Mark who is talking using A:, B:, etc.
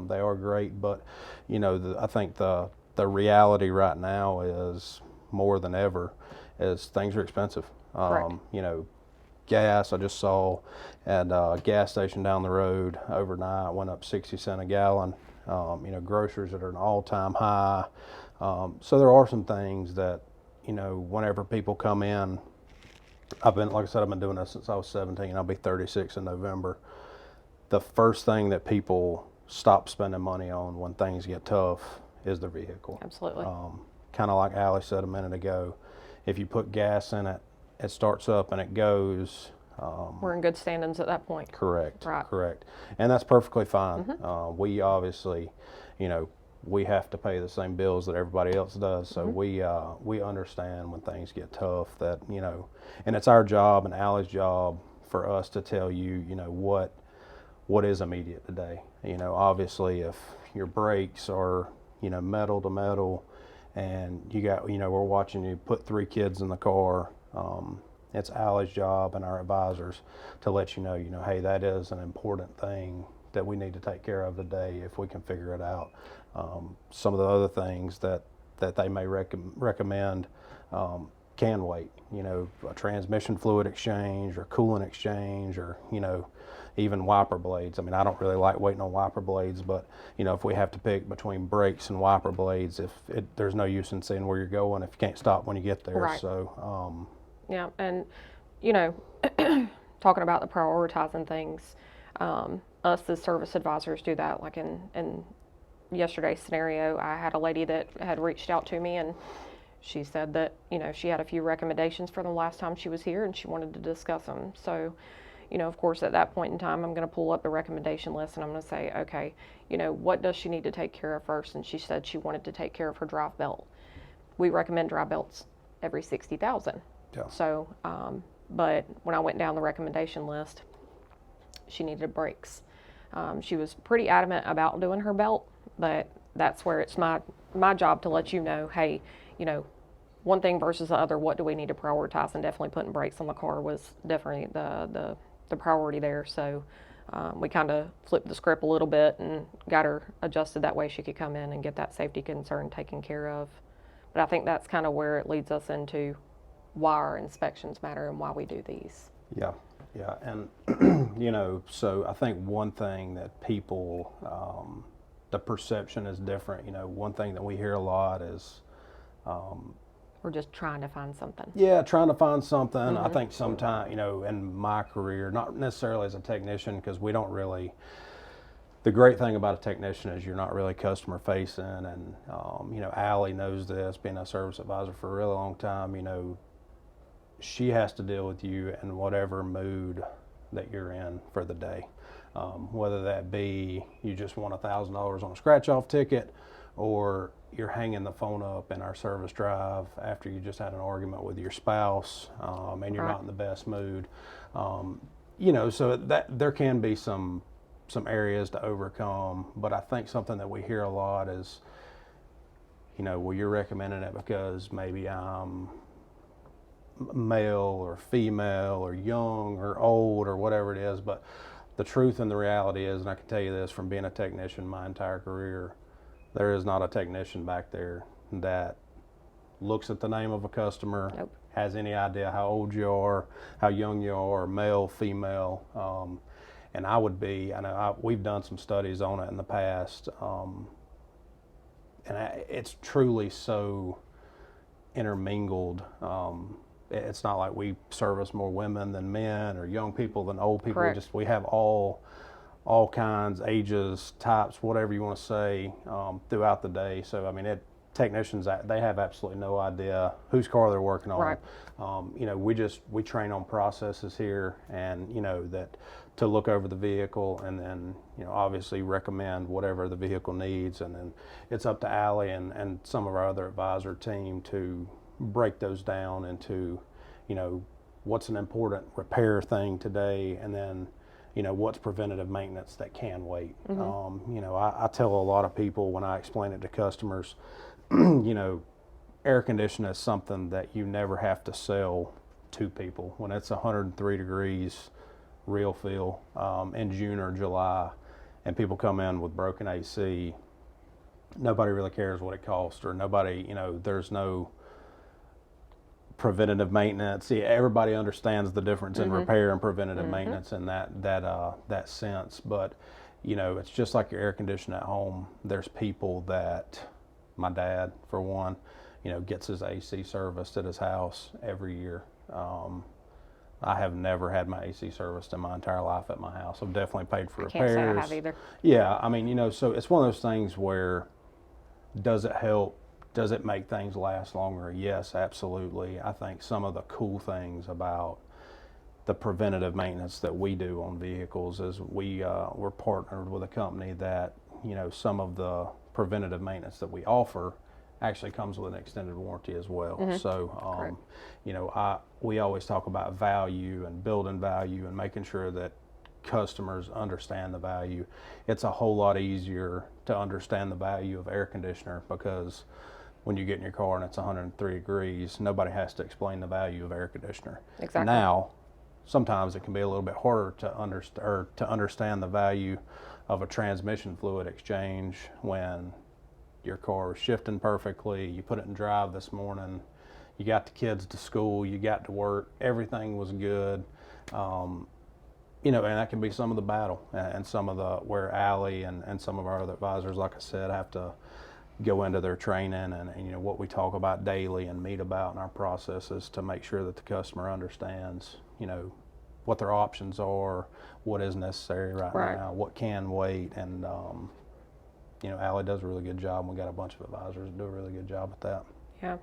A: They are great, but I think the reality right now is more than ever is things are expensive.
B: Correct.
A: Gas, I just saw at a gas station down the road overnight went up 60 cents a gallon. Groceries that are an all-time high. So there are some things that, whenever people come in, like I said, I've been doing this since I was 17. I'll be 36 in November. The first thing that people stop spending money on when things get tough is their vehicle.
B: Absolutely.
A: Kind of like Allie said a minute ago, if you put gas in it, it starts up and it goes.
B: We're in good standings at that point.
A: Correct.
B: Right.
A: Correct. And that's perfectly fine. We obviously, we have to pay the same bills that everybody else does. So we understand when things get tough that, and it's our job and Allie's job for us to tell you, what is immediate today. Obviously if your brakes are, metal to metal and you got, we're watching you put 3 kids in the car, it's Allie's job and our advisors to let you know, hey, that is an important thing that we need to take care of today if we can figure it out. Some of the other things that they may recommend can wait. A transmission fluid exchange or coolant exchange or, even wiper blades. I mean, I don't really like waiting on wiper blades, but, if we have to pick between brakes and wiper blades, there's no use in seeing where you're going if you can't stop when you get there.
B: Right.
A: So,
B: yeah, and, talking about the prioritizing things, us as service advisors do that. Like in yesterday's scenario, I had a lady that had reached out to me and she said that, she had a few recommendations from the last time she was here and she wanted to discuss them. So, of course, at that point in time, I'm going to pull up the recommendation list and I'm going to say, okay, what does she need to take care of first? And she said she wanted to take care of her drive belt. We recommend drive belts every 60,000.
A: yeah.
B: So, but when I went down the recommendation list, she needed brakes. She was pretty adamant about doing her belt, but that's where it's my job to let you know, hey, one thing versus the other, what do we need to prioritize? And definitely putting brakes on the car was definitely the priority there. So we kind of flipped the script a little bit and got her adjusted that way she could come in and get that safety concern taken care of. But I think that's kind of where it leads us into why our inspections matter and why we do these.
A: Yeah, yeah, and so I think one thing that people, the perception is different. One thing that we hear a lot is,
B: We're just trying to find something.
A: yeah, trying to find something. I think sometimes, in my career, not necessarily as a technician, because we don't really. The great thing about a technician is you're not really customer facing, and Allie knows this, being a service advisor for a really long time. She has to deal with you in whatever mood that you're in for the day, whether that be you just want $1,000 on a scratch-off ticket, or you're hanging the phone up in our service drive after you just had an argument with your spouse, and you're
B: Right.
A: not in the best mood. So that there can be some areas to overcome, but I think something that we hear a lot is, well, you're recommending it because maybe I'm male or female or young or old or whatever it is, but the truth and the reality is, and I can tell you this from being a technician my entire career, there is not a technician back there that looks at the name of a customer,
B: Nope.
A: has any idea how old you are, how young you are, male, female. And we've done some studies on it in the past, and it's truly so intermingled. It's not like we service more women than men or young people than old people.
B: Correct.
A: We have all kinds, ages, types, whatever you want to say, throughout the day. So I mean, technicians, they have absolutely no idea whose car they're working on.
B: Right.
A: We train on processes here, and that to look over the vehicle and then obviously recommend whatever the vehicle needs, and then it's up to Allie and some of our other advisor team to break those down into what's an important repair thing today, and then what's preventative maintenance that can wait. I tell a lot of people when I explain it to customers, air conditioning is something that you never have to sell to people. When it's 103 degrees real feel in June or July, and people come in with broken AC, nobody really cares what it costs, or nobody, there's no preventative maintenance. See, everybody understands the difference in repair and preventative maintenance in that sense. But it's just like your air conditioner at home. There's people that, my dad for one, gets his AC serviced at his house every year. I have never had my AC serviced in my entire life at my house. I've definitely paid for repairs.
B: Can't say I have either.
A: Yeah, I mean, so it's one of those things where, does it help? Does it make things last longer? Yes, absolutely. I think some of the cool things about the preventative maintenance that we do on vehicles is we're partnered with a company that, some of the preventative maintenance that we offer actually comes with an extended warranty as well. So, we always talk about value and building value and making sure that customers understand the value. It's a whole lot easier to understand the value of air conditioner, because when you get in your car and it's 103 degrees, nobody has to explain the value of air conditioner.
B: Exactly.
A: Now, sometimes it can be a little bit harder to understand the value of a transmission fluid exchange when your car is shifting perfectly, you put it in drive this morning, you got the kids to school, you got to work, everything was good. And that can be some of the battle, and some of the where Allie and some of our other advisors, like I said, have to go into their training and what we talk about daily and meet about in our processes to make sure that the customer understands, what their options are, what is necessary right now, what can wait, and Allie does a really good job. We got a bunch of advisors that do a really good job at that.
B: Yeah.